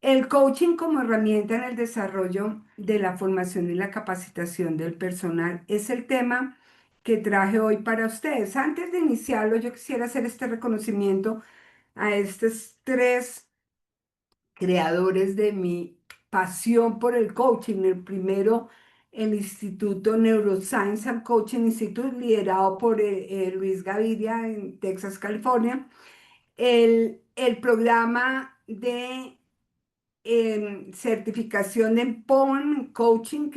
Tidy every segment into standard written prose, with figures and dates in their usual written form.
El coaching como herramienta en el desarrollo de la formación y la capacitación del personal es el tema que traje hoy para ustedes. Antes de iniciarlo, yo quisiera hacer este reconocimiento a estos tres creadores de mi pasión por el coaching. El primero, el Instituto Neuroscience and Coaching Institute, liderado por Luis Gaviria en Texas, California. El programa de certificación en POM Coaching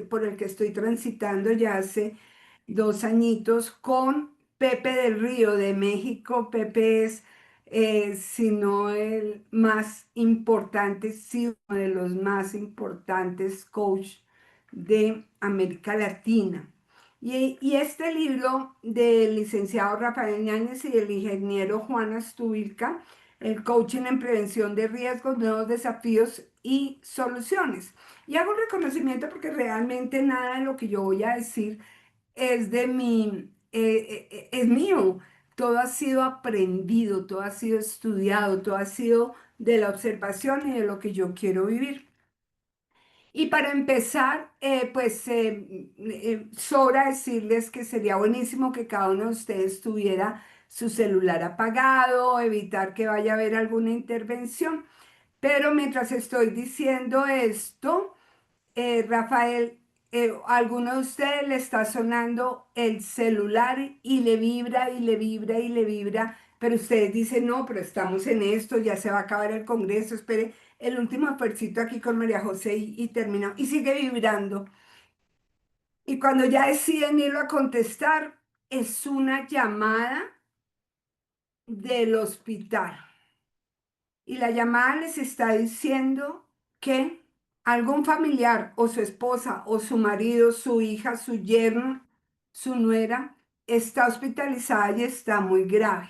por el que estoy transitando ya hace 2 añitos con Pepe del Río de México. Pepe es, si no el más importante, sí uno de los más importantes coach de América Latina. Y este libro del licenciado Rafael Ñáñez y del ingeniero Juan Astubilca, el coaching en prevención de riesgos, nuevos desafíos y soluciones. Y hago un reconocimiento porque realmente nada de lo que yo voy a decir es mío. Todo ha sido aprendido, todo ha sido estudiado, todo ha sido de la observación y de lo que yo quiero vivir. Y para empezar, sobra decirles que sería buenísimo que cada uno de ustedes tuviera su celular apagado, evitar que vaya a haber alguna intervención. Pero mientras estoy diciendo esto, Rafael, ¿a alguno de ustedes le está sonando el celular y le vibra y le vibra y le vibra? Pero ustedes dicen, no, pero estamos en esto, ya se va a acabar el Congreso, espere el último esfuercito aquí con María José y terminó. Y sigue vibrando. Y cuando ya deciden irlo a contestar, es una llamada del hospital. Y la llamada les está diciendo que algún familiar o su esposa o su marido, su hija, su yerno, su nuera está hospitalizada y está muy grave.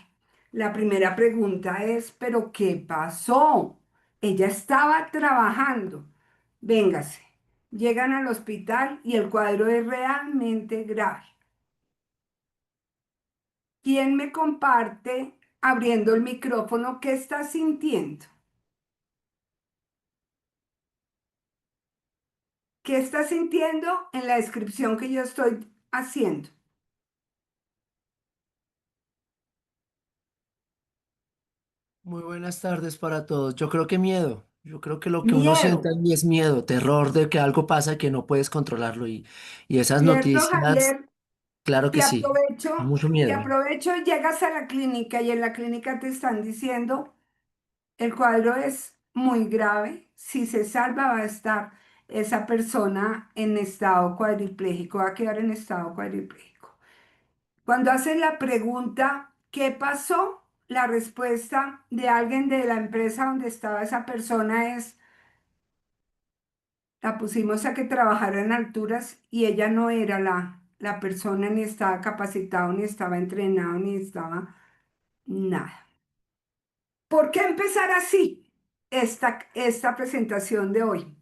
La primera pregunta es, ¿pero qué pasó? Ella estaba trabajando. Véngase. Llegan al hospital y el cuadro es realmente grave. ¿Quién me comparte, abriendo el micrófono, qué está sintiendo? ¿Qué estás sintiendo en la descripción que yo estoy haciendo? Muy buenas tardes para todos. Yo creo que miedo. Yo creo que lo que uno siente Miedo, ahí es miedo, terror de que algo pasa que no puedes controlarlo y esas ¿cierto, noticias, Javier? claro Y que sí, aprovecho, mucho y miedo. aprovecho, llegas a la clínica y en la clínica te están diciendo, el cuadro es muy grave, si se salva va a estar esa persona en estado cuadripléjico, va a quedar en estado cuadripléjico. Cuando hacen la pregunta, ¿qué pasó? La respuesta de alguien de la empresa donde estaba esa persona es: la pusimos a que trabajara en alturas y ella no era la persona, ni estaba capacitado, ni estaba entrenado, ni estaba nada. ¿Por qué empezar así esta presentación de hoy?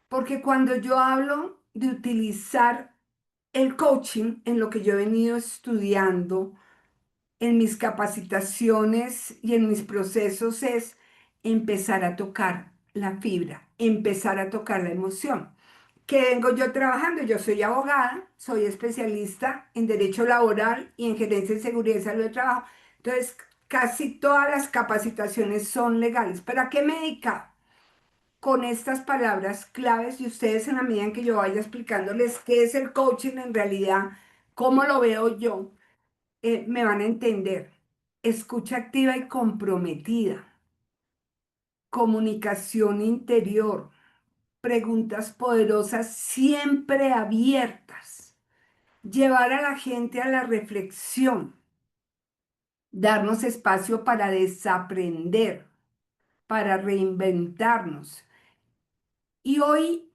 Porque cuando yo hablo de utilizar el coaching en lo que yo he venido estudiando, en mis capacitaciones y en mis procesos, es empezar a tocar la fibra, empezar a tocar la emoción. ¿Qué vengo yo trabajando? Yo soy abogada, soy especialista en derecho laboral y en gerencia de seguridad y salud de trabajo. Entonces, casi todas las capacitaciones son legales. ¿Pero a qué me dedico? Con estas palabras claves, y ustedes, en la medida en que yo vaya explicándoles qué es el coaching en realidad, cómo lo veo yo, me van a entender. Escucha activa y comprometida, comunicación interior, preguntas poderosas siempre abiertas, llevar a la gente a la reflexión, darnos espacio para desaprender, para reinventarnos. Y hoy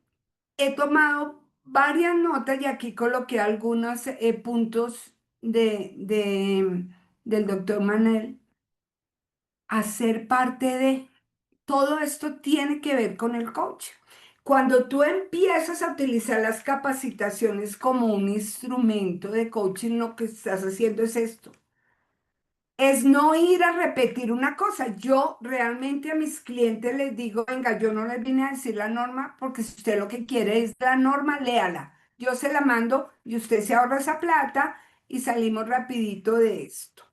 he tomado varias notas y aquí coloqué algunos puntos del doctor Manel. Hacer parte de todo esto tiene que ver con el coach. Cuando tú empiezas a utilizar las capacitaciones como un instrumento de coaching, lo que estás haciendo es esto: es no ir a repetir una cosa. Yo realmente a mis clientes les digo, venga, yo no les vine a decir la norma porque si usted lo que quiere es la norma, léala. Yo se la mando y usted se ahorra esa plata y salimos rapidito de esto.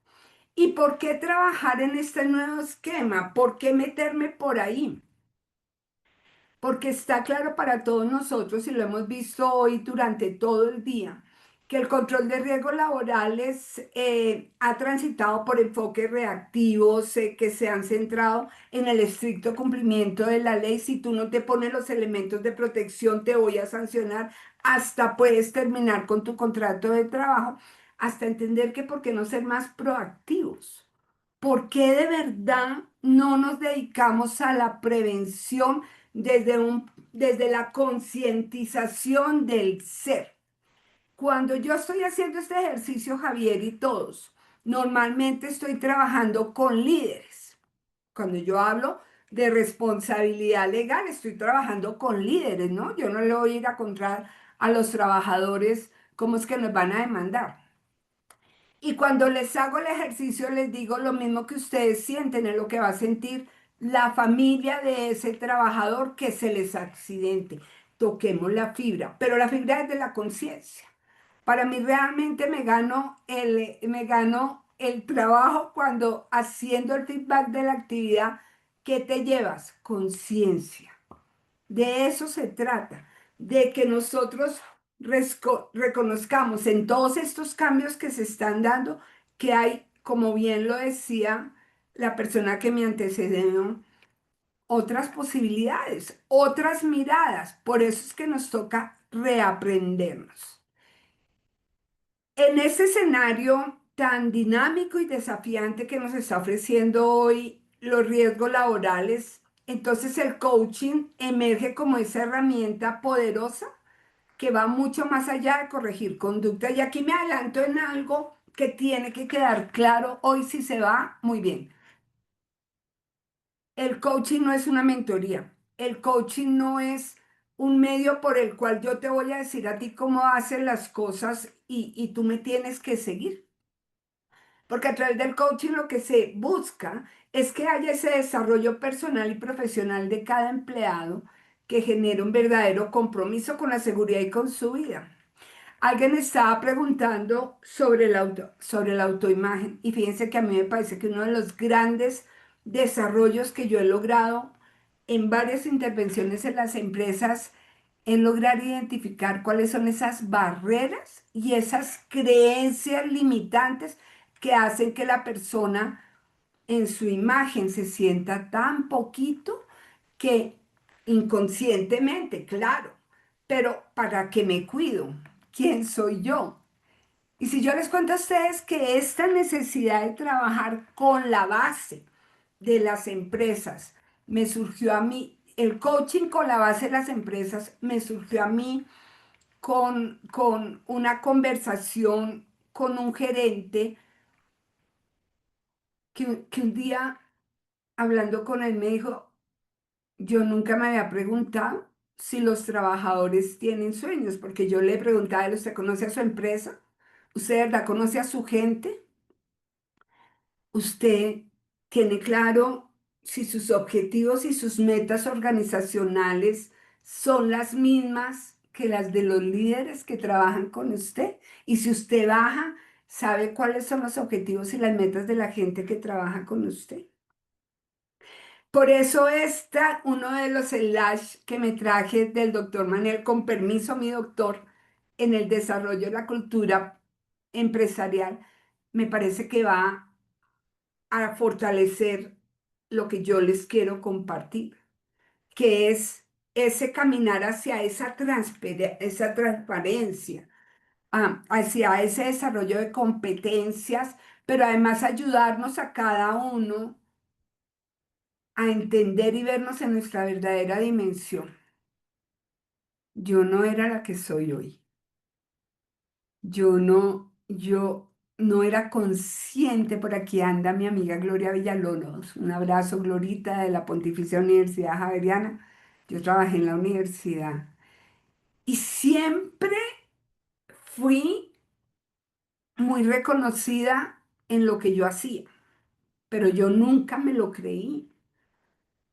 ¿Y por qué trabajar en este nuevo esquema? ¿Por qué meterme por ahí? Porque está claro para todos nosotros, y lo hemos visto hoy durante todo el día, que el control de riesgos laborales ha transitado por enfoques reactivos que se han centrado en el estricto cumplimiento de la ley. Si tú no te pones los elementos de protección, te voy a sancionar. Hasta puedes terminar con tu contrato de trabajo, hasta entender que por qué no ser más proactivos. ¿Por qué de verdad no nos dedicamos a la prevención desde la concientización del ser? Cuando yo estoy haciendo este ejercicio, Javier y todos, normalmente estoy trabajando con líderes. Cuando yo hablo de responsabilidad legal, estoy trabajando con líderes, ¿no? Yo no le voy a ir a contar a los trabajadores cómo es que nos van a demandar. Y cuando les hago el ejercicio, les digo lo mismo que ustedes sienten, es lo que va a sentir la familia de ese trabajador que se les accidente. Toquemos la fibra, pero la fibra es de la conciencia. Para mí realmente me gano el trabajo cuando haciendo el feedback de la actividad, ¿qué te llevas? Conciencia. De eso se trata, de que nosotros reconozcamos en todos estos cambios que se están dando que hay, como bien lo decía la persona que me antecedió, otras posibilidades, otras miradas. Por eso es que nos toca reaprendernos. En ese escenario tan dinámico y desafiante que nos está ofreciendo hoy los riesgos laborales, entonces el coaching emerge como esa herramienta poderosa que va mucho más allá de corregir conducta. Y aquí me adelanto en algo que tiene que quedar claro hoy si se va muy bien. El coaching no es una mentoría. El coaching no es un medio por el cual yo te voy a decir a ti cómo haces las cosas y tú me tienes que seguir. Porque a través del coaching lo que se busca es que haya ese desarrollo personal y profesional de cada empleado que genere un verdadero compromiso con la seguridad y con su vida. Alguien estaba preguntando sobre la autoimagen y fíjense que a mí me parece que uno de los grandes desarrollos que yo he logrado en varias intervenciones en las empresas es lograr identificar cuáles son esas barreras y esas creencias limitantes que hacen que la persona en su imagen se sienta tan poquito que inconscientemente, claro, pero ¿para qué me cuido? ¿Quién soy yo? Y si yo les cuento a ustedes que esta necesidad de trabajar con la base de las empresas me surgió a mí, el coaching con la base de las empresas me surgió a mí con una conversación con un gerente que un día hablando con él me dijo, yo nunca me había preguntado si los trabajadores tienen sueños, porque yo le preguntaba a él, ¿usted conoce a su empresa? ¿Usted de verdad conoce a su gente? ¿Usted tiene claro si sus objetivos y sus metas organizacionales son las mismas que las de los líderes que trabajan con usted? Y si usted baja, ¿sabe cuáles son los objetivos y las metas de la gente que trabaja con usted? Por eso uno de los slash que me traje del doctor Manuel, con permiso, mi doctor, en el desarrollo de la cultura empresarial, me parece que va a fortalecer lo que yo les quiero compartir, que es ese caminar hacia esa transparencia, hacia ese desarrollo de competencias, pero además ayudarnos a cada uno a entender y vernos en nuestra verdadera dimensión. Yo no era la que soy hoy. Yo no era consciente. Por aquí anda mi amiga Gloria Villalobos. Un abrazo, Glorita, de la Pontificia Universidad Javeriana. Yo trabajé en la universidad y siempre fui muy reconocida en lo que yo hacía. pero yo nunca me lo creí.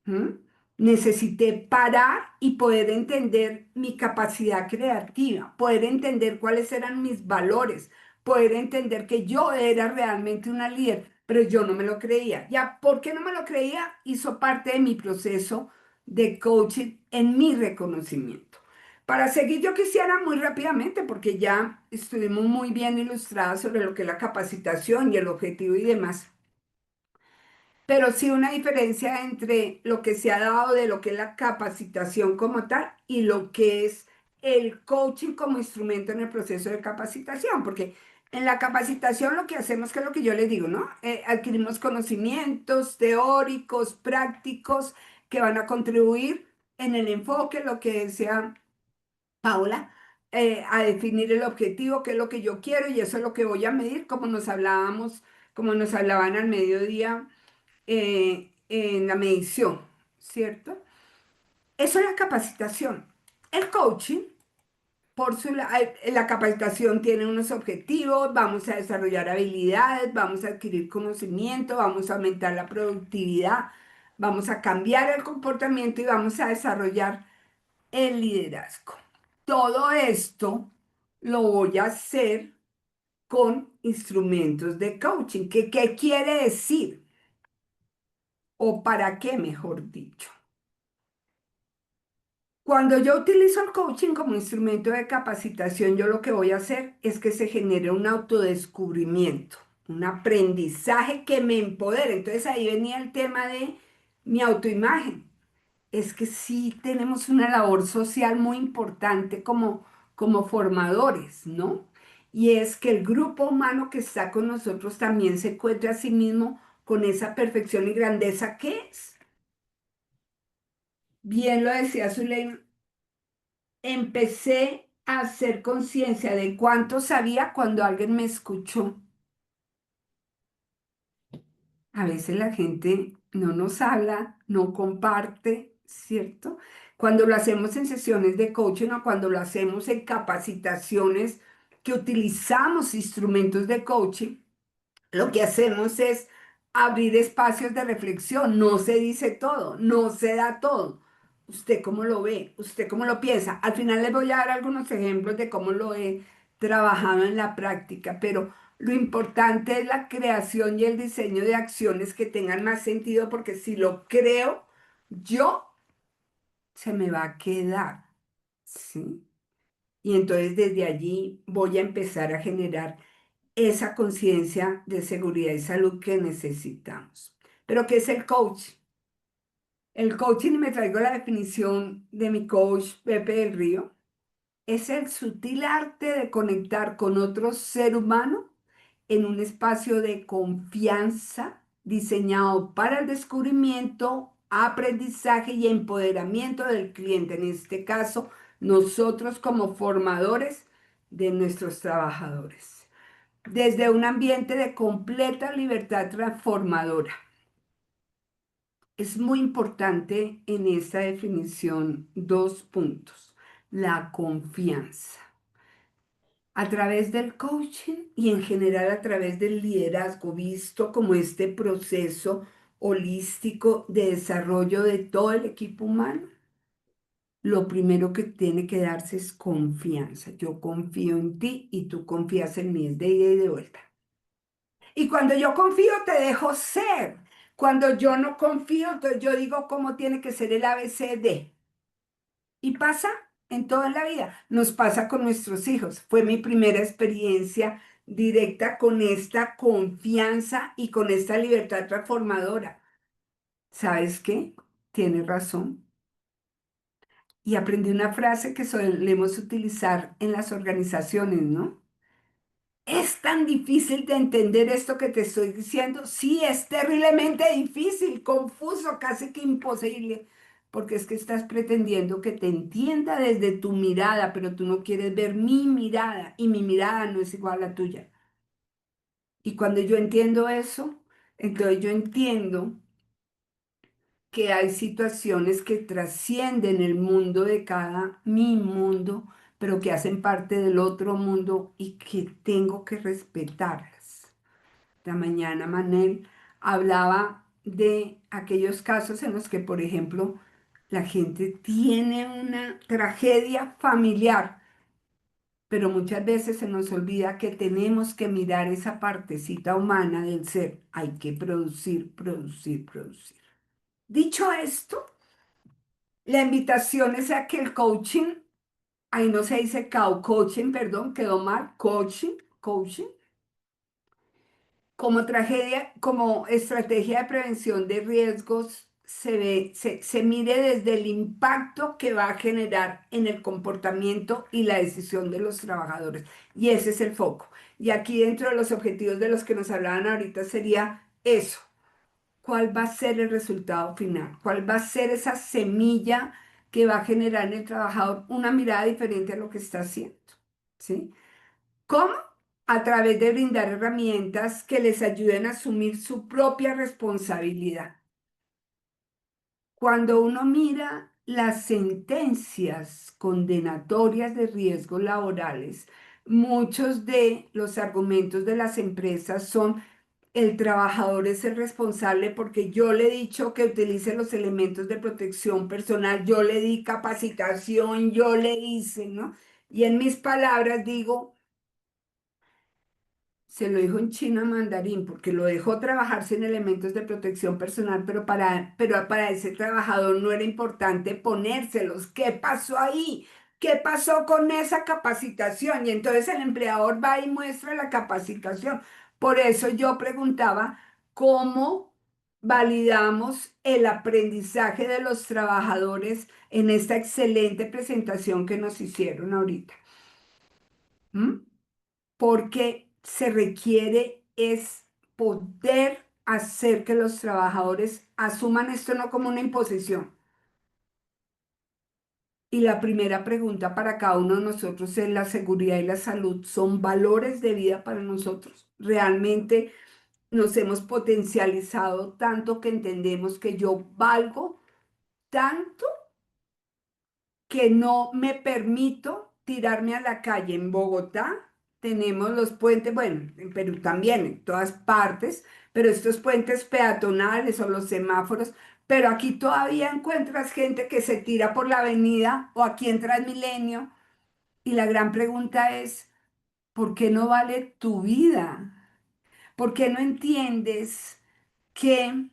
¿Mm? Necesité parar y poder entender mi capacidad creativa, poder entender cuáles eran mis valores, poder entender que yo era realmente una líder, pero yo no me lo creía. Ya, ¿por qué no me lo creía? Hizo parte de mi proceso de coaching en mi reconocimiento. Para seguir, yo quisiera muy rápidamente, porque ya estuvimos muy bien ilustradas sobre lo que es la capacitación y el objetivo y demás, pero sí una diferencia entre lo que se ha dado de lo que es la capacitación como tal y lo que es el coaching como instrumento en el proceso de capacitación, porque en la capacitación lo que hacemos, que es lo que yo les digo, ¿no? Adquirimos conocimientos teóricos, prácticos, que van a contribuir en el enfoque, lo que decía Paula, a definir el objetivo, qué es lo que yo quiero y eso es lo que voy a medir, como nos hablábamos, como nos hablaban al mediodía en la medición, ¿cierto? Eso es la capacitación. El coaching, la capacitación tiene unos objetivos, vamos a desarrollar habilidades, vamos a adquirir conocimiento, vamos a aumentar la productividad, vamos a cambiar el comportamiento y vamos a desarrollar el liderazgo. Todo esto lo voy a hacer con instrumentos de coaching. ¿Qué quiere decir? ¿O para qué, mejor dicho? Cuando yo utilizo el coaching como instrumento de capacitación, yo lo que voy a hacer es que se genere un autodescubrimiento, un aprendizaje que me empodere. Entonces ahí venía el tema de mi autoimagen. Es que sí tenemos una labor social muy importante como formadores, ¿no? Y es que el grupo humano que está con nosotros también se encuentre a sí mismo con esa perfección y grandeza que es. Bien lo decía Zuleima, empecé a hacer conciencia de cuánto sabía cuando alguien me escuchó. A veces la gente no nos habla, no comparte, ¿cierto? Cuando lo hacemos en sesiones de coaching o cuando lo hacemos en capacitaciones que utilizamos instrumentos de coaching, lo que hacemos es abrir espacios de reflexión. No se dice todo, no se da todo. ¿Usted cómo lo ve? ¿Usted cómo lo piensa? Al final les voy a dar algunos ejemplos de cómo lo he trabajado en la práctica, pero lo importante es la creación y el diseño de acciones que tengan más sentido, porque si lo creo, yo se me va a quedar, ¿sí? Y entonces desde allí voy a empezar a generar esa conciencia de seguridad y salud que necesitamos. Pero ¿qué es el coach? El coaching, y me traigo la definición de mi coach Pepe del Río, es el sutil arte de conectar con otro ser humano en un espacio de confianza diseñado para el descubrimiento, aprendizaje y empoderamiento del cliente. En este caso, nosotros como formadores de nuestros trabajadores desde un ambiente de completa libertad transformadora. Es muy importante en esta definición dos puntos. La confianza. A través del coaching y en general a través del liderazgo, visto como este proceso holístico de desarrollo de todo el equipo humano, lo primero que tiene que darse es confianza. Yo confío en ti y tú confías en mí, es de ida y de vuelta. Y cuando yo confío, te dejo ser. Cuando yo no confío, entonces yo digo cómo tiene que ser el ABCD. Y pasa en toda la vida. Nos pasa con nuestros hijos. Fue mi primera experiencia directa con esta confianza y con esta libertad transformadora. ¿Sabes qué? Tienes razón. Y aprendí una frase que solemos utilizar en las organizaciones, ¿no? ¿Es tan difícil de entender esto que te estoy diciendo? Sí, es terriblemente difícil, confuso, casi que imposible, porque es que estás pretendiendo que te entienda desde tu mirada, pero tú no quieres ver mi mirada y mi mirada no es igual a la tuya. Y cuando yo entiendo eso, entonces yo entiendo que hay situaciones que trascienden el mundo de mi mundo, pero que hacen parte del otro mundo y que tengo que respetarlas. De mañana, Manel, hablaba de aquellos casos en los que, por ejemplo, la gente tiene una tragedia familiar, pero muchas veces se nos olvida que tenemos que mirar esa partecita humana del ser. Hay que producir, producir, producir. Dicho esto, la invitación es a que el coaching, ahí no se dice coaching, perdón, quedó mal, coaching, como tragedia, como estrategia de prevención de riesgos, se mire desde el impacto que va a generar en el comportamiento y la decisión de los trabajadores. Y ese es el foco. Y aquí dentro de los objetivos de los que nos hablaban ahorita sería eso. ¿Cuál va a ser el resultado final? ¿Cuál va a ser esa semilla que va a generar en el trabajador una mirada diferente a lo que está haciendo? ¿Sí? ¿Cómo? A través de brindar herramientas que les ayuden a asumir su propia responsabilidad. Cuando uno mira las sentencias condenatorias de riesgos laborales, muchos de los argumentos de las empresas son: el trabajador es el responsable porque yo le he dicho que utilice los elementos de protección personal, yo le di capacitación, yo le hice, ¿no? Y en mis palabras digo, se lo dijo en chino a mandarín porque lo dejó trabajar sin elementos de protección personal, pero para ese trabajador no era importante ponérselos. ¿Qué pasó ahí? ¿Qué pasó con esa capacitación? Y entonces el empleador va y muestra la capacitación. Por eso yo preguntaba cómo validamos el aprendizaje de los trabajadores en esta excelente presentación que nos hicieron ahorita. ¿Mm? Porque se requiere es poder hacer que los trabajadores asuman esto no como una imposición. Y la primera pregunta para cada uno de nosotros es: ¿la seguridad y la salud son valores de vida para nosotros? ¿Realmente nos hemos potencializado tanto que entendemos que yo valgo tanto que no me permito tirarme a la calle? En Bogotá tenemos los puentes, bueno, en Perú también, en todas partes, pero estos puentes peatonales o los semáforos, pero aquí todavía encuentras gente que se tira por la avenida o aquí en Transmilenio, y la gran pregunta es: ¿por qué no vale tu vida? ¿Por qué no entiendes que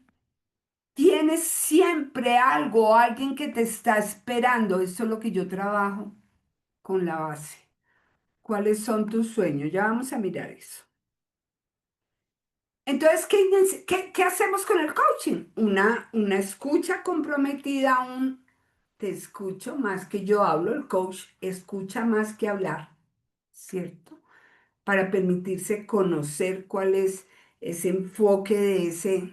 tienes siempre algo, alguien que te está esperando? Eso es lo que yo trabajo con la base. ¿Cuáles son tus sueños? Ya vamos a mirar eso. Entonces, ¿qué hacemos con el coaching? Una escucha comprometida, un te escucho más que yo hablo. El coach escucha más que hablar, ¿cierto? Para permitirse conocer cuál es ese enfoque de esa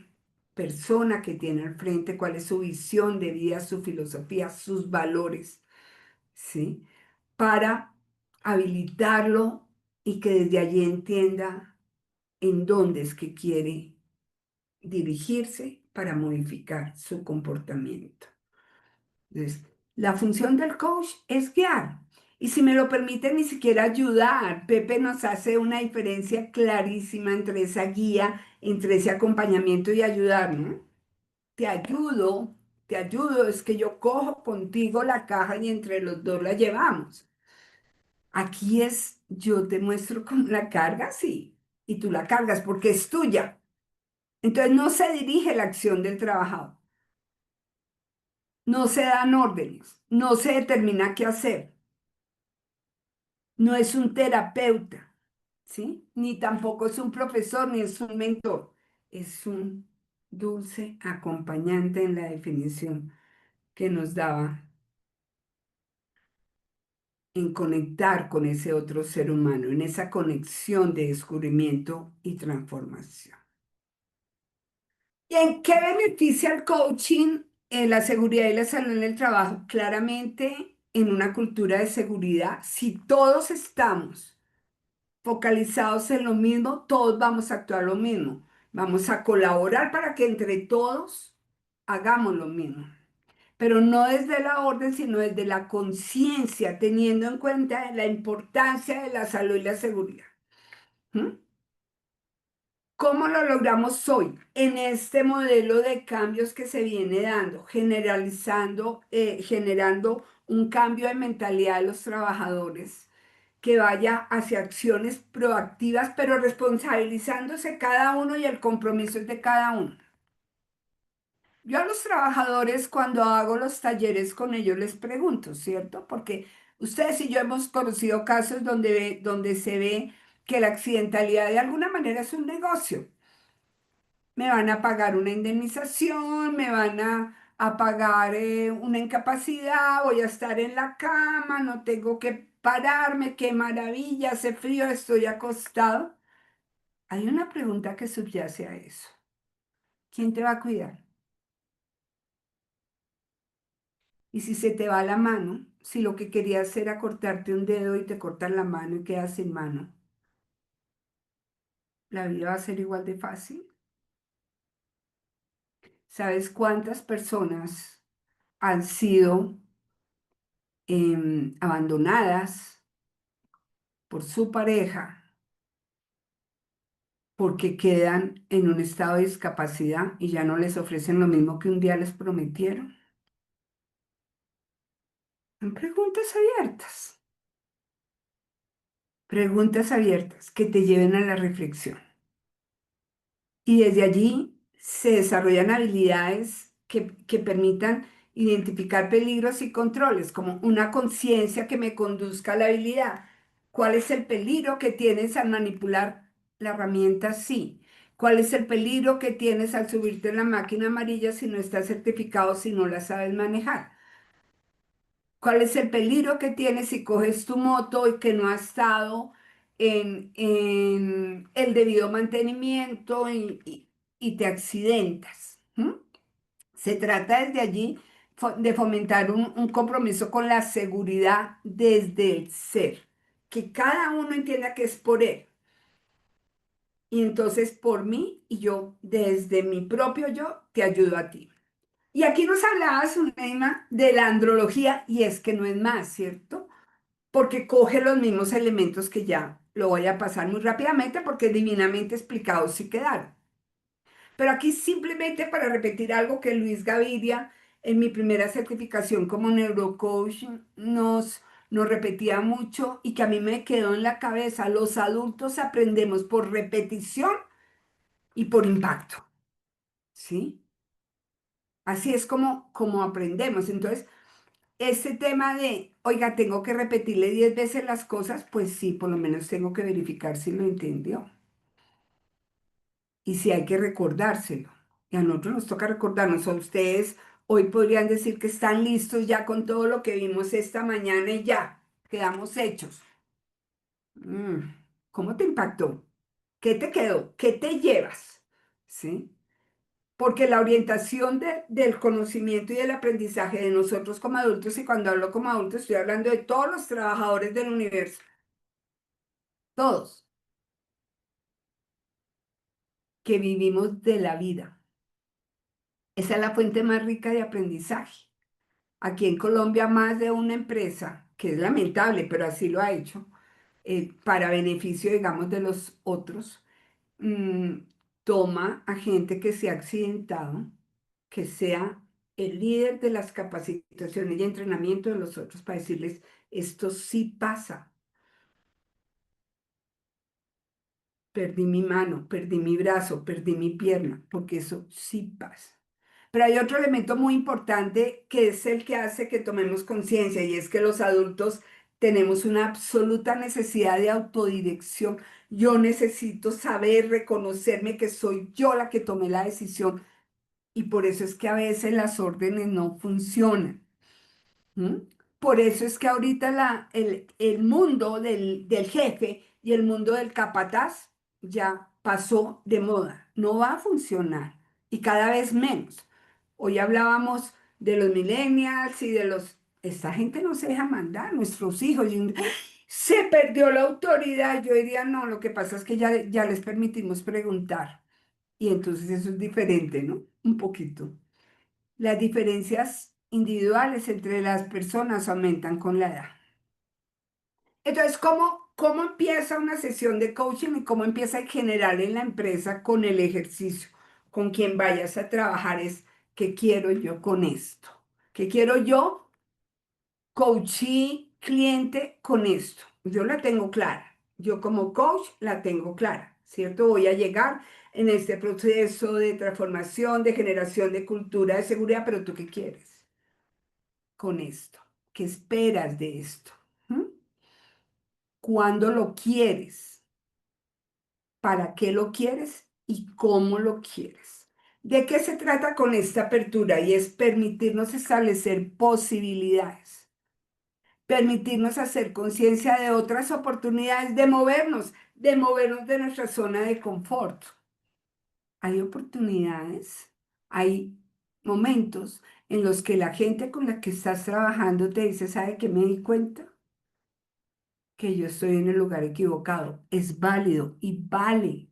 persona que tiene al frente, cuál es su visión de vida, su filosofía, sus valores, ¿sí? Para habilitarlo y que desde allí entienda en dónde es que quiere dirigirse para modificar su comportamiento. Entonces, la función del coach es guiar. Y si me lo permite, ni siquiera ayudar. Pepe nos hace una diferencia clarísima entre esa guía, entre ese acompañamiento y ayudar, ¿no? Te ayudo, te ayudo, es que yo cojo contigo la caja y entre los dos la llevamos. Aquí es: yo te muestro cómo la cargas, sí, y tú la cargas porque es tuya. Entonces no se dirige la acción del trabajador, no se dan órdenes, no se determina qué hacer, no es un terapeuta, ¿sí? Ni tampoco es un profesor, ni es un mentor, es un dulce acompañante en la definición que nos daba en conectar con ese otro ser humano, en esa conexión de descubrimiento y transformación. ¿Y en qué beneficia el coaching la seguridad y la salud en el trabajo? Claramente, en una cultura de seguridad, si todos estamos focalizados en lo mismo, todos vamos a actuar lo mismo. Vamos a colaborar para que entre todos hagamos lo mismo. Pero no desde la orden, sino desde la conciencia, teniendo en cuenta la importancia de la salud y la seguridad. ¿Mm? ¿Cómo lo logramos hoy? En este modelo de cambios que se viene dando, generalizando, generando un cambio de mentalidad de los trabajadores que vaya hacia acciones proactivas, pero responsabilizándose cada uno y el compromiso es de cada uno. Yo a los trabajadores cuando hago los talleres con ellos les pregunto, ¿cierto? Porque ustedes y yo hemos conocido casos donde se ve que la accidentalidad de alguna manera es un negocio. Me van a pagar una indemnización, me van a pagar una incapacidad, voy a estar en la cama, no tengo que pararme, qué maravilla, hace frío, estoy acostado. Hay una pregunta que subyace a eso. ¿Quién te va a cuidar? Y si se te va la mano, si lo que querías era cortarte un dedo y te cortan la mano y quedas sin mano, ¿la vida va a ser igual de fácil? ¿Sabes cuántas personas han sido abandonadas por su pareja porque quedan en un estado de discapacidad y ya no les ofrecen lo mismo que un día les prometieron? Son preguntas abiertas que te lleven a la reflexión. Y desde allí se desarrollan habilidades que permitan identificar peligros y controles, como una conciencia que me conduzca a la habilidad. ¿Cuál es el peligro que tienes al manipular la herramienta? Sí. ¿Cuál es el peligro que tienes al subirte en la máquina amarilla si no estás certificado, si no la sabes manejar? ¿Cuál es el peligro que tienes si coges tu moto y que no ha estado en el debido mantenimiento y te accidentas? ¿M? Se trata desde allí de fomentar un compromiso con la seguridad desde el ser, que cada uno entienda que es por él. Y entonces por mí y yo, desde mi propio yo, te ayudo a ti. Y aquí nos hablaba Zuleima de la andrología y es que no es más, ¿cierto? Porque coge los mismos elementos que ya lo voy a pasar muy rápidamente porque divinamente explicados sí quedaron. Pero aquí simplemente para repetir algo que Luis Gaviria en mi primera certificación como neurocoach nos repetía mucho y que a mí me quedó en la cabeza, los adultos aprendemos por repetición y por impacto, ¿sí? Así es como aprendemos. Entonces, este tema de, oiga, tengo que repetirle 10 veces las cosas, pues sí, por lo menos tengo que verificar si lo entendió y si hay que recordárselo. Y a nosotros nos toca recordarnos, a ustedes hoy podrían decir que están listos ya con todo lo que vimos esta mañana y ya, quedamos hechos. Mm, ¿Cómo te impactó? ¿Qué te quedó? ¿Qué te llevas? ¿Sí? Porque la orientación del conocimiento y del aprendizaje de nosotros como adultos, y cuando hablo como adultos estoy hablando de todos los trabajadores del universo, todos, que vivimos de la vida. Esa es la fuente más rica de aprendizaje. Aquí en Colombia, más de una empresa, que es lamentable, pero así lo ha hecho, para beneficio, digamos, de los otros, mm, toma a gente que se ha accidentado, que sea el líder de las capacitaciones y entrenamiento de los otros para decirles, esto sí pasa. Perdí mi mano, perdí mi brazo, perdí mi pierna, porque eso sí pasa. Pero hay otro elemento muy importante que es el que hace que tomemos conciencia y es que los adultos tenemos una absoluta necesidad de autodirección. Yo necesito saber, reconocerme que soy yo la que tomé la decisión y por eso es que a veces las órdenes no funcionan. ¿Mm? Por eso es que ahorita el mundo del jefe y el mundo del capataz ya pasó de moda, no va a funcionar y cada vez menos. Hoy hablábamos de los millennials y de los... Esta gente no se deja mandar, nuestros hijos. Se perdió la autoridad. Yo diría, no, lo que pasa es que ya les permitimos preguntar. Y entonces eso es diferente, ¿no? Un poquito. Las diferencias individuales entre las personas aumentan con la edad. Entonces, ¿Cómo empieza una sesión de coaching y cómo empieza en general en la empresa con el ejercicio? Con quien vayas a trabajar es, ¿qué quiero yo con esto? ¿Qué quiero yo, coachee cliente, con esto? Yo la tengo clara. Yo como coach la tengo clara, ¿cierto? Voy a llegar en este proceso de transformación, de generación de cultura de seguridad, pero ¿tú qué quieres con esto? ¿Qué esperas de esto? ¿Mm? ¿Cuándo lo quieres? ¿Para qué lo quieres y cómo lo quieres? ¿De qué se trata con esta apertura? Y es permitirnos establecer posibilidades, permitirnos hacer conciencia de otras oportunidades de movernos de nuestra zona de confort. Hay oportunidades, hay momentos en los que la gente con la que estás trabajando te dice, ¿sabe qué me di cuenta? Que yo estoy en el lugar equivocado. Es válido y vale.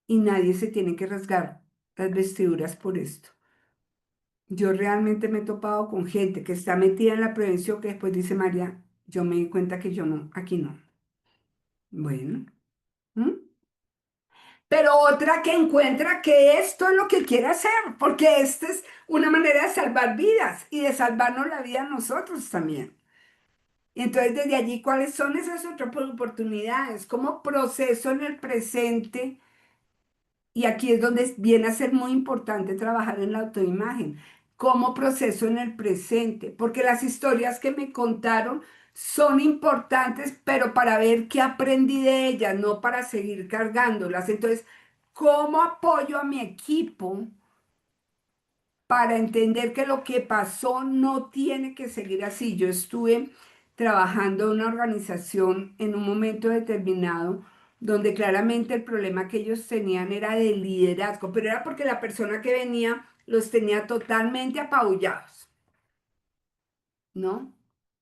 Y nadie se tiene que rasgar las vestiduras por esto. Yo realmente me he topado con gente que está metida en la prevención que después dice, María, yo me di cuenta que yo no, aquí no. Bueno, ¿m? Pero otra que encuentra que esto es lo que quiere hacer, porque esta es una manera de salvar vidas y de salvarnos la vida a nosotros también. Y entonces desde allí, ¿cuáles son esas otras oportunidades? ¿Cómo proceso en el presente? Y aquí es donde viene a ser muy importante trabajar en la autoimagen. ¿Cómo proceso en el presente? Porque las historias que me contaron son importantes, pero para ver qué aprendí de ellas, no para seguir cargándolas. Entonces, ¿cómo apoyo a mi equipo para entender que lo que pasó no tiene que seguir así? Yo estuve trabajando en una organización en un momento determinado donde claramente el problema que ellos tenían era de liderazgo, pero era porque la persona que venía los tenía totalmente apabullados, ¿no?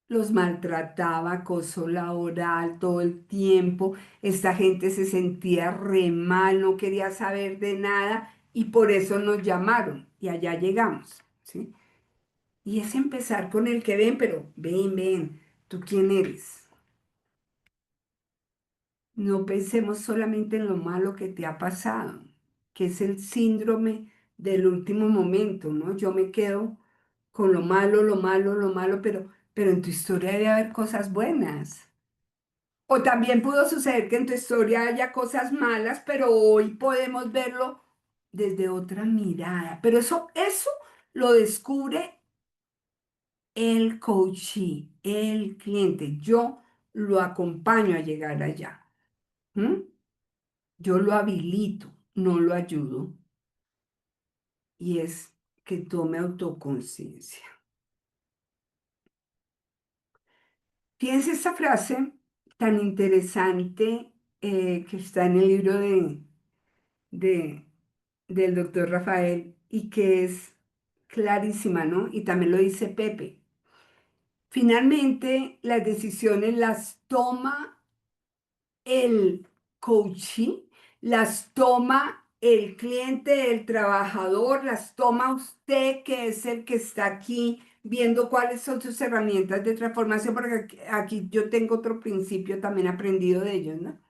Los maltrataba, acoso laboral todo el tiempo, esta gente se sentía re mal, no quería saber de nada y por eso nos llamaron y allá llegamos, ¿sí? Y es empezar con el que ven, pero ven, ¿tú quién eres? No pensemos solamente en lo malo que te ha pasado, que es el síndrome del último momento, ¿no? Yo me quedo con lo malo, pero en tu historia debe haber cosas buenas. O también pudo suceder que en tu historia haya cosas malas, pero hoy podemos verlo desde otra mirada. Pero eso lo descubre el coachee, el cliente. Yo lo acompaño a llegar allá. ¿M? Yo lo habilito, no lo ayudo. Y es que tome autoconciencia. Fíjense esta frase tan interesante que está en el libro de, del doctor Rafael y que es clarísima, ¿no? Y también lo dice Pepe. Finalmente, las decisiones las toma el coaching, las toma el cliente, el trabajador, las toma usted, que es el que está aquí viendo cuáles son sus herramientas de transformación, porque aquí yo tengo otro principio también aprendido de ellos, ¿no?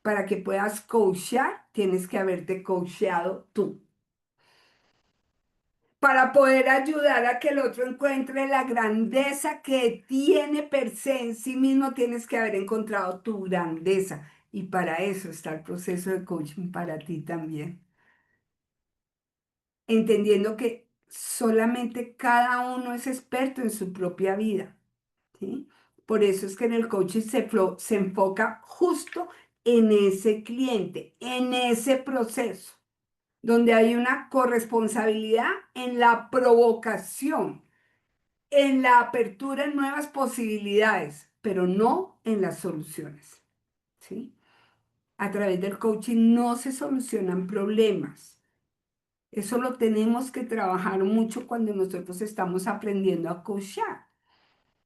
Para que puedas coachar, tienes que haberte coacheado tú. Para poder ayudar a que el otro encuentre la grandeza que tiene per se en sí mismo, tienes que haber encontrado tu grandeza. Y para eso está el proceso de coaching para ti también. Entendiendo que solamente cada uno es experto en su propia vida, ¿sí? Por eso es que en el coaching se enfoca justo en ese cliente, en ese proceso donde hay una corresponsabilidad en la provocación, en la apertura en nuevas posibilidades, pero no en las soluciones, ¿sí? A través del coaching no se solucionan problemas. Eso lo tenemos que trabajar mucho cuando nosotros estamos aprendiendo a coachar,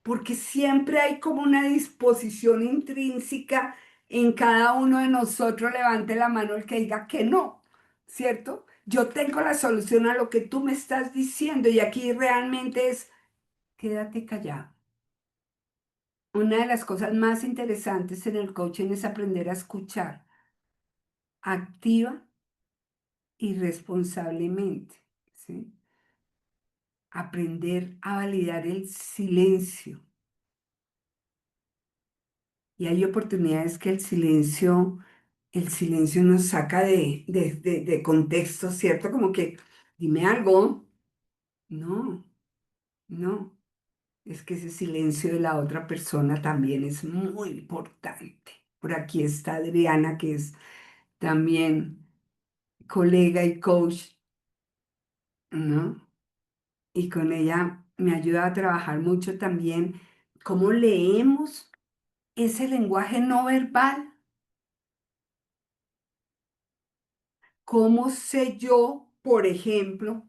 porque siempre hay como una disposición intrínseca en cada uno de nosotros. Levante la mano el que diga que no, ¿cierto? Yo tengo la solución a lo que tú me estás diciendo y aquí realmente es quédate callado. una de las cosas más interesantes en el coaching es aprender a escuchar activa y responsablemente, ¿sí? Aprender a validar el silencio. Y hay oportunidades que el silencio nos saca de contexto, ¿cierto? Como que, dime algo. No, no. Es que ese silencio de la otra persona también es muy importante. Por aquí está Adriana, que es también colega y coach, ¿no? Y con ella me ayuda a trabajar mucho también cómo leemos ese lenguaje no verbal. ¿Cómo sé yo, por ejemplo,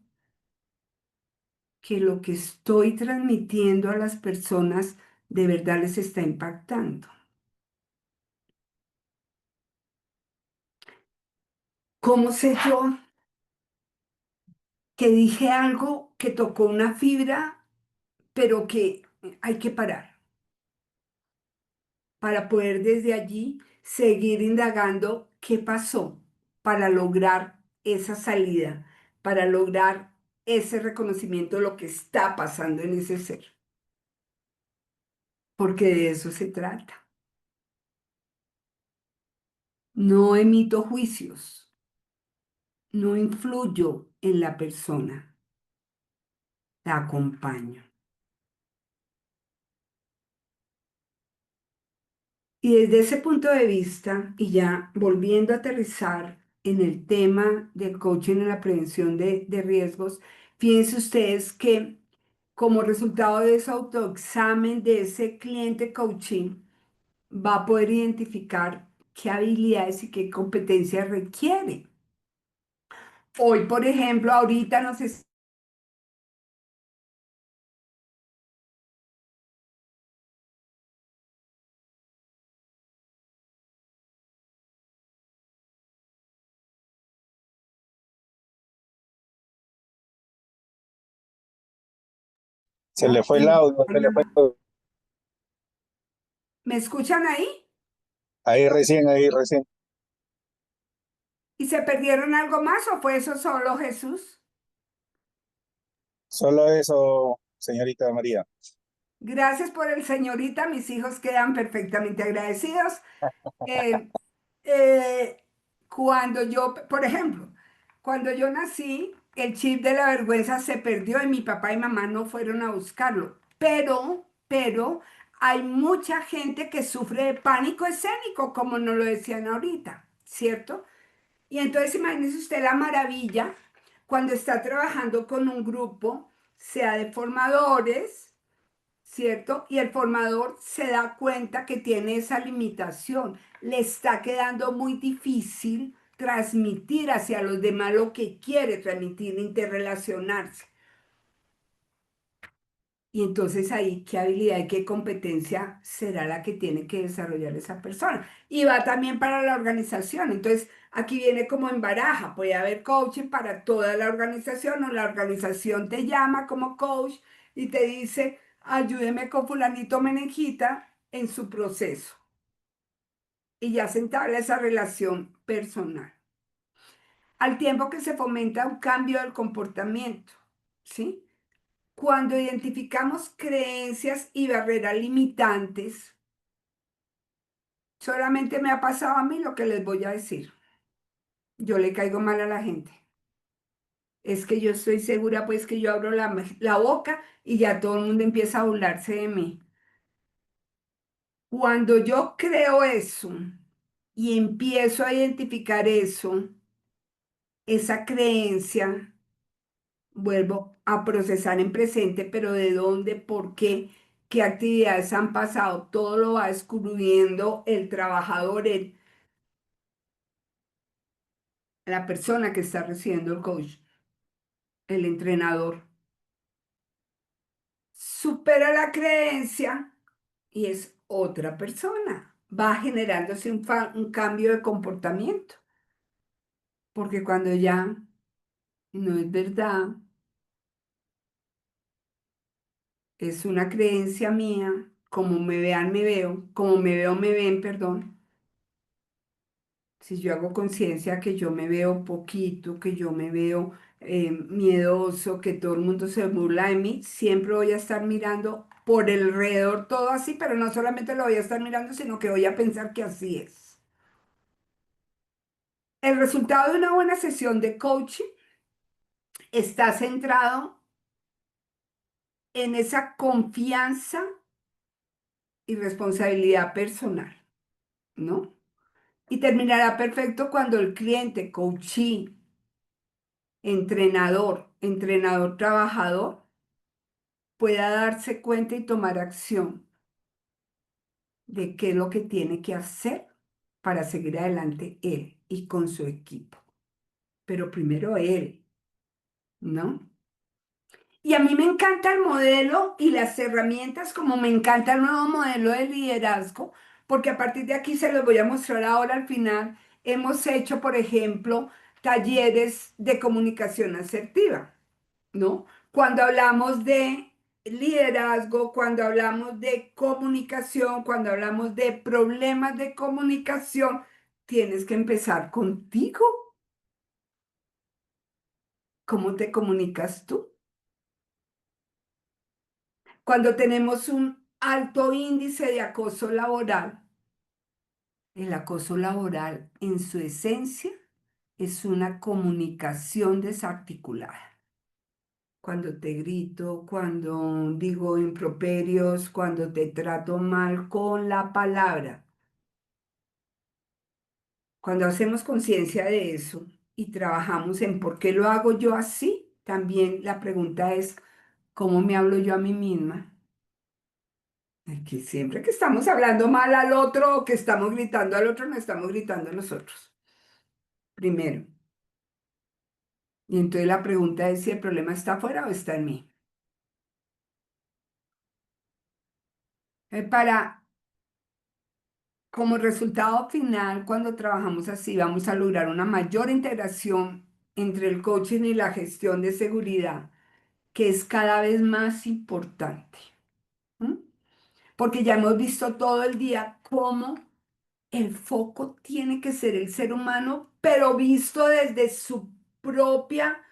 que lo que estoy transmitiendo a las personas de verdad les está impactando? ¿Cómo sé yo que dije algo que tocó una fibra, pero que hay que parar para poder desde allí seguir indagando qué pasó para lograr esa salida, para lograr ese reconocimiento de lo que está pasando en ese ser? Porque de eso se trata. No emito juicios, no influyo en la persona, la acompaño. Y desde ese punto de vista, y ya volviendo a aterrizar en el tema del coaching en la prevención de riesgos, fíjense ustedes que como resultado de ese autoexamen de ese cliente coaching, va a poder identificar qué habilidades y qué competencias requiere. Hoy, por ejemplo, ahorita no sé si Se le fue el en audio, se le fue todo. ¿Me escuchan ahí? Ahí recién. ¿Y se perdieron algo más o fue eso solo, Jesús? Solo eso, señorita María. Gracias por el señorita, mis hijos quedan perfectamente agradecidos. Eh, eh, cuando yo, por ejemplo, cuando yo nací, el chip de la vergüenza se perdió y mi papá y mamá no fueron a buscarlo. Pero hay mucha gente que sufre de pánico escénico, como nos lo decían ahorita, ¿cierto? Y entonces imagínese usted la maravilla cuando está trabajando con un grupo, sea de formadores, ¿cierto? Y el formador se da cuenta que tiene esa limitación. Le está quedando muy difícil transmitir hacia los demás lo que quiere transmitir, interrelacionarse. Y entonces ahí, ¿qué habilidad y qué competencia será la que tiene que desarrollar esa persona? Y va también para la organización. Entonces, aquí viene como en baraja. Puede haber coaching para toda la organización o la organización te llama como coach y te dice, ayúdeme con fulanito menenjita en su proceso. Y ya se entabla esa relación personal. Al tiempo que se fomenta un cambio del comportamiento, ¿sí? Cuando identificamos creencias y barreras limitantes, solamente me ha pasado a mí lo que les voy a decir. Yo le caigo mal a la gente. Es que yo estoy segura, pues, que yo abro la boca y ya todo el mundo empieza a burlarse de mí. Cuando yo creo eso y empiezo a identificar eso, esa creencia, vuelvo a procesar en presente, pero ¿de dónde? ¿Por qué? ¿Qué actividades han pasado? Todo lo va descubriendo el trabajador, la persona que está recibiendo el coach, el entrenador. Supera la creencia y es otra persona. Va generándose un cambio de comportamiento, porque cuando ya no es verdad, es una creencia mía, como me vean, me veo, como me veo, me ven, perdón. Si yo hago conciencia que yo me veo poquito, que yo me veo miedoso, que todo el mundo se burla de mí, siempre voy a estar mirando por el alrededor todo así, pero no solamente lo voy a estar mirando, sino que voy a pensar que así es. El resultado de una buena sesión de coaching está centrado en esa confianza y responsabilidad personal, ¿no? Y terminará perfecto cuando el cliente, coachee, entrenador, trabajador, pueda darse cuenta y tomar acción de qué es lo que tiene que hacer para seguir adelante él y con su equipo. Pero primero él, ¿no? Y a mí me encanta el modelo y las herramientas, como me encanta el nuevo modelo de liderazgo, porque a partir de aquí se los voy a mostrar ahora al final. Hemos hecho, por ejemplo, talleres de comunicación asertiva, ¿no? Cuando hablamos de liderazgo, cuando hablamos de comunicación, cuando hablamos de problemas de comunicación, tienes que empezar contigo. ¿Cómo te comunicas tú? Cuando tenemos un alto índice de acoso laboral, el acoso laboral en su esencia es una comunicación desarticulada. Cuando te grito, cuando digo improperios, cuando te trato mal con la palabra. Cuando hacemos conciencia de eso y trabajamos en por qué lo hago yo así, también la pregunta es, ¿cómo me hablo yo a mí misma? Que siempre que estamos hablando mal al otro o que estamos gritando al otro, no estamos gritando a nosotros. Primero. Y entonces la pregunta es si el problema está afuera o está en mí. Para Como resultado final, cuando trabajamos así, vamos a lograr una mayor integración entre el coaching y la gestión de seguridad, que es cada vez más importante. ¿M? Porque ya hemos visto todo el día cómo el foco tiene que ser el ser humano, pero visto desde su propia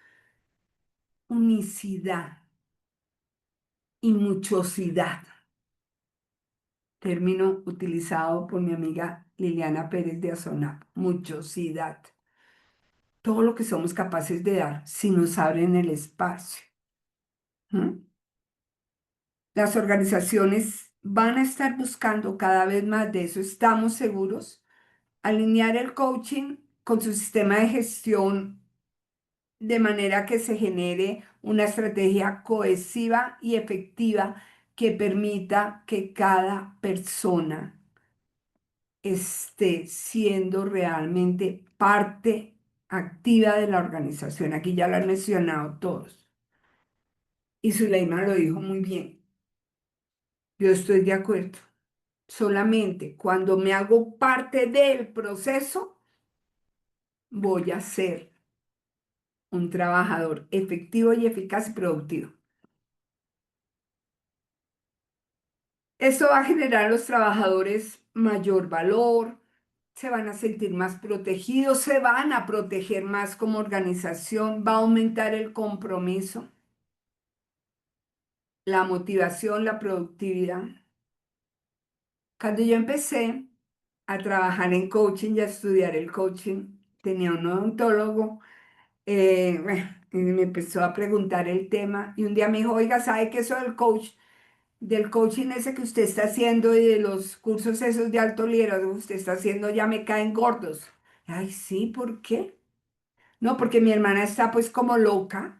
unicidad y muchosidad. Término utilizado por mi amiga Liliana Pérez de Azona, muchosidad. Todo lo que somos capaces de dar si nos abren el espacio. ¿Mm? Las organizaciones van a estar buscando cada vez más de eso, estamos seguros, alinear el coaching con su sistema de gestión de manera que se genere una estrategia cohesiva y efectiva que permita que cada persona esté siendo realmente parte activa de la organización. Aquí ya lo han mencionado todos. Y Zuleima lo dijo muy bien. Yo estoy de acuerdo. Solamente cuando me hago parte del proceso, voy a ser un trabajador efectivo y eficaz y productivo. Esto va a generar a los trabajadores mayor valor, se van a sentir más protegidos, se van a proteger más como organización, va a aumentar el compromiso, la motivación, la productividad. Cuando yo empecé a trabajar en coaching y a estudiar el coaching, tenía un odontólogo, bueno, y me empezó a preguntar el tema y un día me dijo, oiga, ¿sabe qué eso del coaching ese que usted está haciendo y de los cursos esos de alto liderazgo que usted está haciendo ya me caen gordos? Ay, sí, ¿por qué? No, porque mi hermana está pues como loca,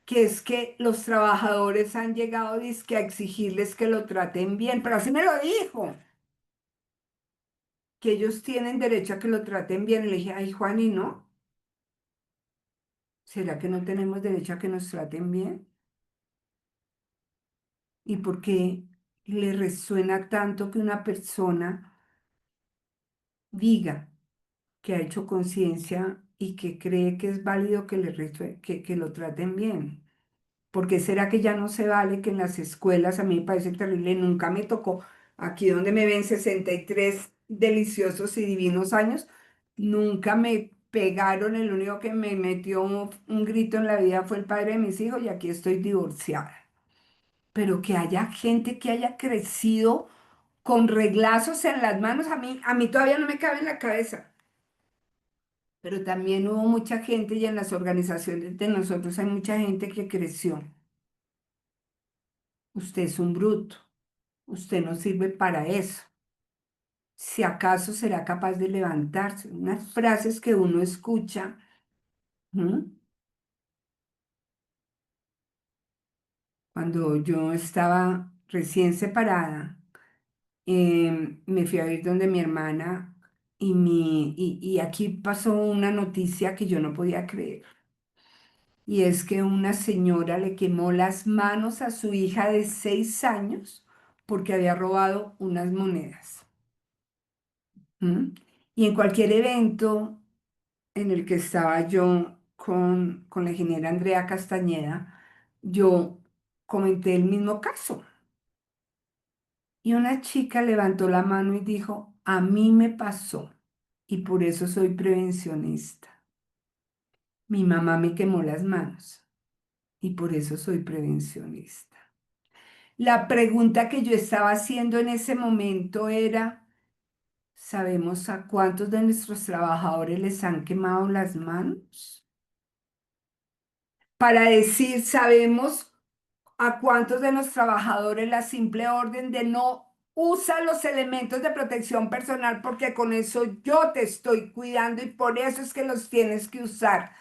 que es que los trabajadores han llegado dizque, a exigirles que lo traten bien, pero así me lo dijo, que ellos tienen derecho a que lo traten bien. Y le dije, ay, Juan, ¿y no? ¿Será que no tenemos derecho a que nos traten bien? ¿Y por qué le resuena tanto que una persona diga que ha hecho conciencia y que cree que es válido que, que lo traten bien? ¿Por qué será que ya no se vale que en las escuelas, a mí me parece terrible, nunca me tocó, aquí donde me ven 63 deliciosos y divinos años, nunca me pegaron, el único que me metió un grito en la vida fue el padre de mis hijos y aquí estoy divorciada. Pero que haya gente que haya crecido con reglazos en las manos, a mí todavía no me cabe en la cabeza. Pero también hubo mucha gente y en las organizaciones de nosotros hay mucha gente que creció. Usted es un bruto, usted no sirve para eso. Si acaso será capaz de levantarse. Unas frases que uno escucha. ¿M? Cuando yo estaba recién separada, me fui a ir donde mi hermana y aquí pasó una noticia que yo no podía creer. Y es que una señora le quemó las manos a su hija de 6 años porque había robado unas monedas. ¿M? Y en cualquier evento en el que estaba yo con la ingeniera Andrea Castañeda, yo comenté el mismo caso. Y una chica levantó la mano y dijo, a mí me pasó y por eso soy prevencionista. Mi mamá me quemó las manos y por eso soy prevencionista. La pregunta que yo estaba haciendo en ese momento era, ¿sabemos a cuántos de nuestros trabajadores les han quemado las manos? Para decir, ¿sabemos a cuántos de los trabajadores la simple orden de no usa los elementos de protección personal porque con eso yo te estoy cuidando y por eso es que los tienes que usar?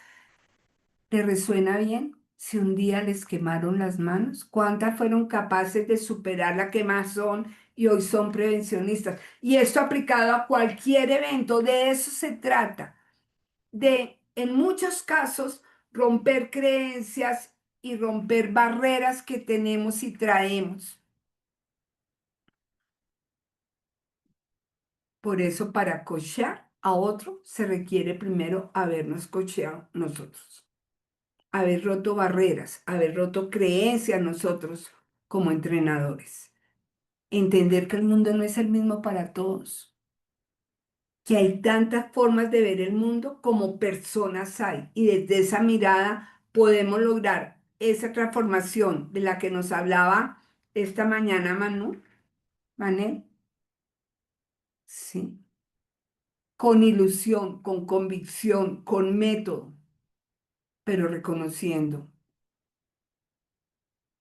¿Te resuena bien? Si un día les quemaron las manos, ¿cuántas fueron capaces de superar la quemazón y hoy son prevencionistas? Y esto aplicado a cualquier evento, de eso se trata, de, en muchos casos, romper creencias y romper barreras que tenemos y traemos. Por eso, para coachear a otro, se requiere primero habernos coacheado nosotros, haber roto barreras, haber roto creencias nosotros como entrenadores. Entender que el mundo no es el mismo para todos, que hay tantas formas de ver el mundo como personas hay. Y desde esa mirada podemos lograr esa transformación de la que nos hablaba esta mañana Manel, sí, con ilusión, con convicción, con método, pero reconociendo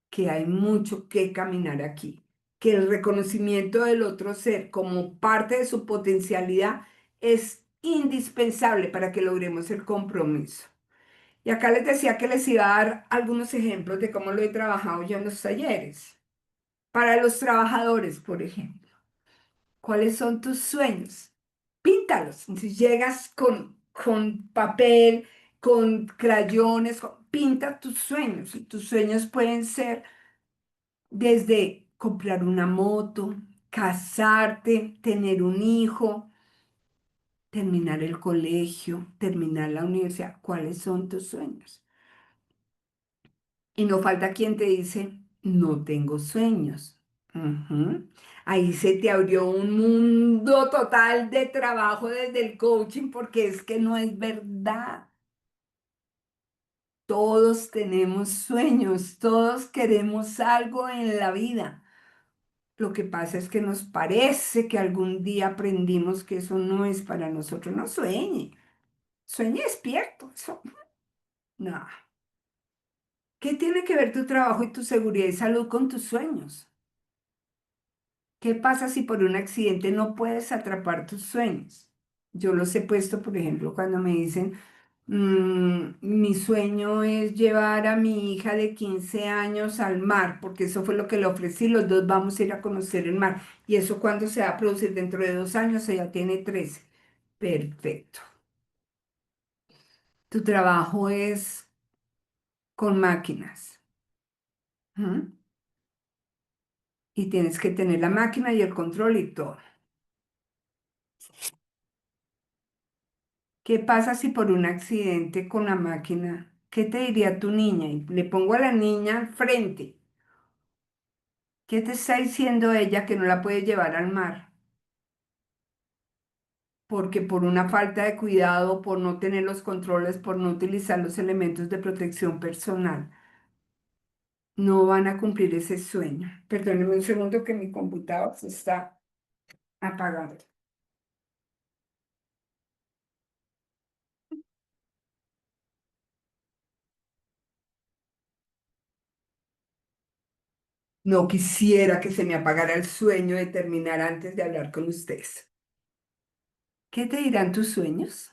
que hay mucho que caminar aquí, que el reconocimiento del otro ser como parte de su potencialidad es indispensable para que logremos el compromiso. Y acá les decía que les iba a dar algunos ejemplos de cómo lo he trabajado yo en los talleres. Para los trabajadores, por ejemplo, ¿cuáles son tus sueños? Píntalos. Si llegas con papel, con crayones, pinta tus sueños. Y tus sueños pueden ser desde comprar una moto, casarte, tener un hijo, terminar el colegio, terminar la universidad. ¿Cuáles son tus sueños? Y no falta quien te dice, no tengo sueños. Ujú. Ahí se te abrió un mundo total de trabajo desde el coaching porque es que no es verdad. Todos tenemos sueños, todos queremos algo en la vida. Lo que pasa es que nos parece que algún día aprendimos que eso no es para nosotros. No sueñe, sueñe despierto. Eso, no. ¿Qué tiene que ver tu trabajo y tu seguridad y salud con tus sueños? ¿Qué pasa si por un accidente no puedes atrapar tus sueños? Yo los he puesto, por ejemplo, cuando me dicen, mi sueño es llevar a mi hija de 15 años al mar, porque eso fue lo que le ofrecí, los dos vamos a ir a conocer el mar. ¿Y eso cuándo se va a producir? Dentro de 2 años, ella tiene 13. Perfecto. Tu trabajo es con máquinas. ¿M? Y tienes que tener la máquina y el control y todo. ¿Qué pasa si por un accidente con la máquina ¿qué te diría tu niña? Y le pongo a la niña al frente. ¿Qué te está diciendo ella que no la puede llevar al mar? Porque por una falta de cuidado, por no tener los controles, por no utilizar los elementos de protección personal, no van a cumplir ese sueño. Perdóneme un segundo que mi computador se está apagando. No quisiera que se me apagara el sueño de terminar antes de hablar con ustedes. ¿Qué te dirán tus sueños?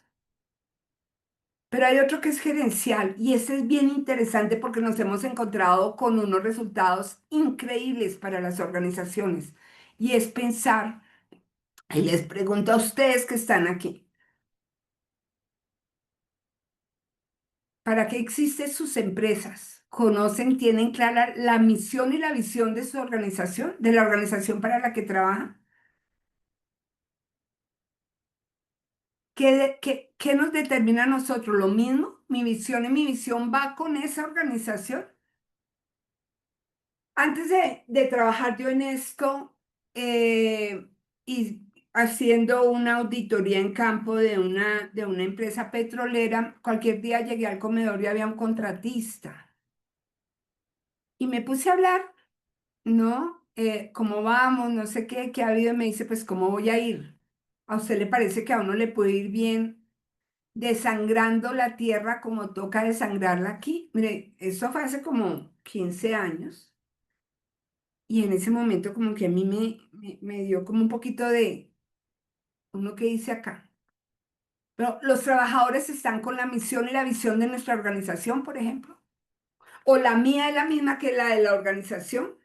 Pero hay otro que es gerencial y este es bien interesante porque nos hemos encontrado con unos resultados increíbles para las organizaciones. Y es pensar, y les pregunto a ustedes que están aquí, ¿para qué existen sus empresas? ¿Conocen, tienen clara la misión y la visión de su organización, de la organización para la que trabajan? ¿Qué nos determina a nosotros? ¿Lo mismo? ¿Mi visión y mi visión va con esa organización? Antes de trabajar yo en esto y haciendo una auditoría en campo de una empresa petrolera, cualquier día llegué al comedor y había un contratista y me puse a hablar, ¿no? ¿Cómo vamos? No sé qué ha habido y me dice, pues, ¿cómo voy a ir? ¿A usted le parece que a uno le puede ir bien desangrando la tierra como toca desangrarla aquí? Mire, eso fue hace como 15 años. Y en ese momento como que a mí me dio como un poquito de, uno que dice acá. Pero los trabajadores están con la misión y la visión de nuestra organización, por ejemplo. O la mía es la misma que la de la organización,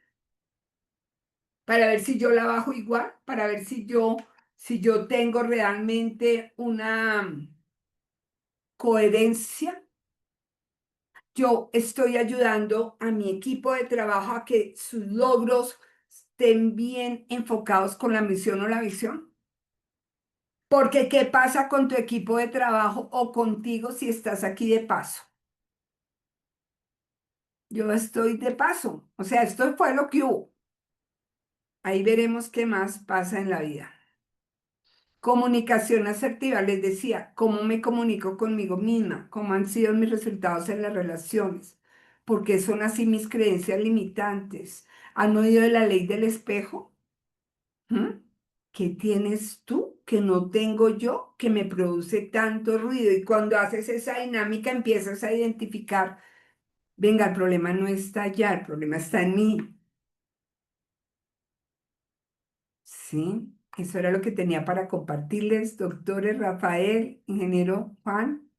para ver si yo la bajo igual, para ver si yo tengo realmente una coherencia. Yo estoy ayudando a mi equipo de trabajo a que sus logros estén bien enfocados con la misión o la visión. Porque ¿qué pasa con tu equipo de trabajo o contigo si estás aquí de paso? Yo estoy de paso. O sea, esto fue lo que hubo. Ahí veremos qué más pasa en la vida. Comunicación asertiva, les decía, cómo me comunico conmigo misma, cómo han sido mis resultados en las relaciones, porque son así mis creencias limitantes. ¿Han oído de la ley del espejo? ¿Mm? ¿Qué tienes tú que no tengo yo que me produce tanto ruido? Y cuando haces esa dinámica empiezas a identificar, venga, el problema no está allá, el problema está en mí. ¿Sí? Eso era lo que tenía para compartirles, doctores Rafael, ingeniero Juan,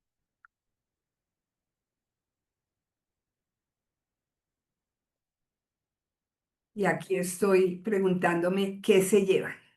y aquí estoy preguntándome qué se llevan.